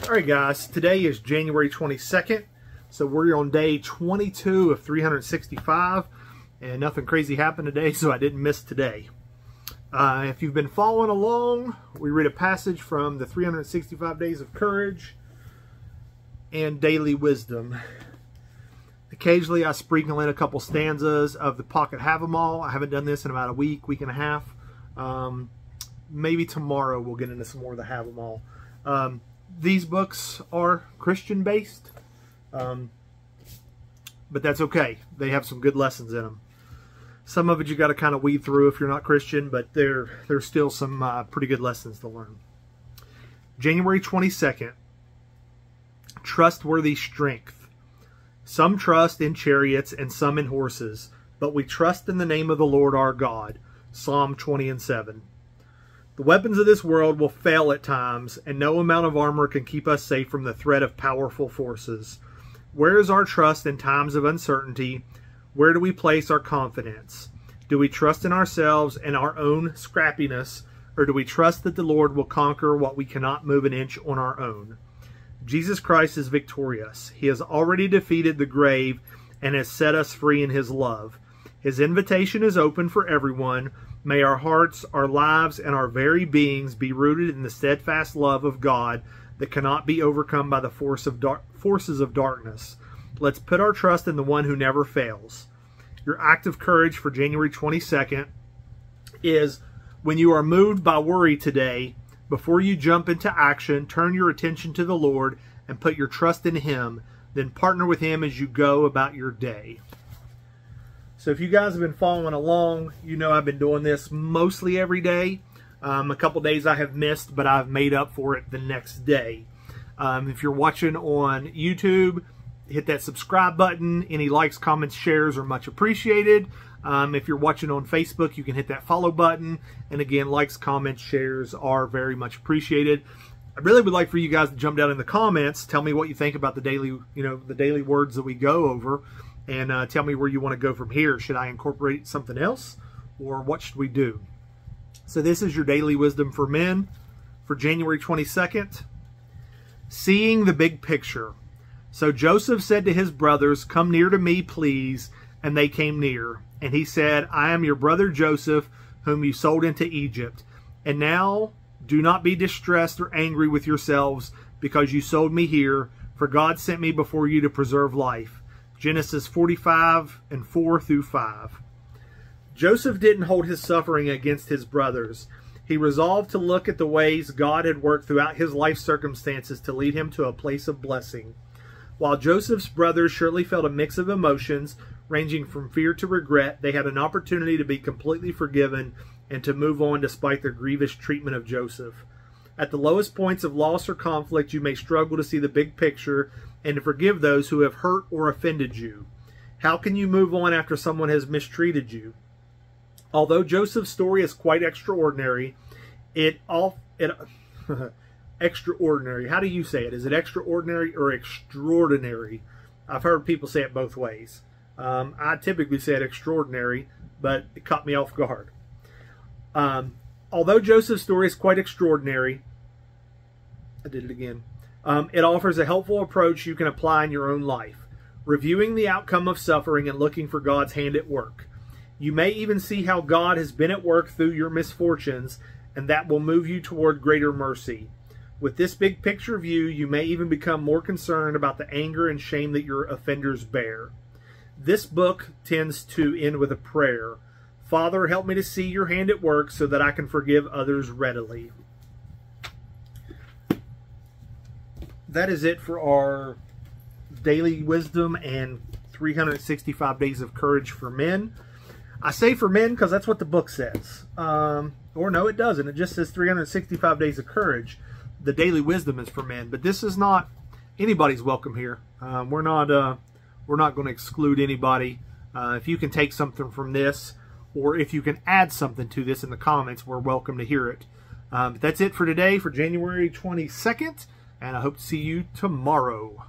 All right, guys, today is January 22nd, so we're on day 22 of 365, and nothing crazy happened today, so I didn't miss today. If you've been following along, we read a passage from the 365 Days of Courage and Daily Wisdom. Occasionally, I sprinkle in a couple stanzas of the Pocket Have-Em-All. I haven't done this in about a week and a half. Maybe tomorrow we'll get into some more of the Have-Em-All. These books are Christian-based, but that's okay. They have some good lessons in them. Some of it you got to kind of weed through if you're not Christian, but there's still some pretty good lessons to learn. January 22nd, trustworthy strength. Some trust in chariots and some in horses, but we trust in the name of the Lord our God. Psalm 20:7. The weapons of this world will fail at times, and no amount of armor can keep us safe from the threat of powerful forces. Where is our trust in times of uncertainty? Where do we place our confidence? Do we trust in ourselves and our own scrappiness, or do we trust that the Lord will conquer what we cannot move an inch on our own? Jesus Christ is victorious. He has already defeated the grave and has set us free in His love. His invitation is open for everyone. May our hearts, our lives, and our very beings be rooted in the steadfast love of God that cannot be overcome by the forces of darkness. Let's put our trust in the one who never fails. Your act of courage for January 22nd is, when you are moved by worry today, before you jump into action, turn your attention to the Lord and put your trust in Him. Then partner with Him as you go about your day. So if you guys have been following along, you know I've been doing this mostly every day. A couple days I have missed, but I've made up for it the next day. If you're watching on YouTube, hit that subscribe button. Any likes, comments, shares are much appreciated. If you're watching on Facebook, you can hit that follow button. And again, likes, comments, shares are very much appreciated. I really would like for you guys to jump down in the comments, tell me what you think about the daily, the daily words that we go over, and tell me where you want to go from here. Should I incorporate something else, or what should we do? So this is your daily wisdom for men for January 22nd. Seeing the big picture. So Joseph said to his brothers, "Come near to me, please." And they came near. And he said, "I am your brother Joseph, whom you sold into Egypt. And now do not be distressed or angry with yourselves because you sold me here, for God sent me before you to preserve life." Genesis 45:4-5. Joseph didn't hold his suffering against his brothers. He resolved to look at the ways God had worked throughout his life circumstances to lead him to a place of blessing. While Joseph's brothers surely felt a mix of emotions, ranging from fear to regret, they had an opportunity to be completely forgiven and to move on despite their grievous treatment of Joseph. At the lowest points of loss or conflict, you may struggle to see the big picture and to forgive those who have hurt or offended you. How can you move on after someone has mistreated you? Although Joseph's story is quite extraordinary, extraordinary. How do you say it? Is it extraordinary or extraordinary? I've heard people say it both ways. I typically say it extraordinary, but it caught me off guard. Although Joseph's story is quite extraordinary, I did it again. It offers a helpful approach you can apply in your own life, reviewing the outcome of suffering and looking for God's hand at work. You may even see how God has been at work through your misfortunes, and that will move you toward greater mercy. With this big picture view, you may even become more concerned about the anger and shame that your offenders bear. This book tends to end with a prayer. Father, help me to see your hand at work so that I can forgive others readily. That is it for our daily wisdom and 365 days of courage for men. I say for men because that's what the book says. Or no, it doesn't. It just says 365 days of courage. The daily wisdom is for men, but this is not anybody's welcome here. We're not going to exclude anybody. If you can take something from this, or if you can add something to this in the comments, we're welcome to hear it. But that's it for today, for January 22nd, and I hope to see you tomorrow.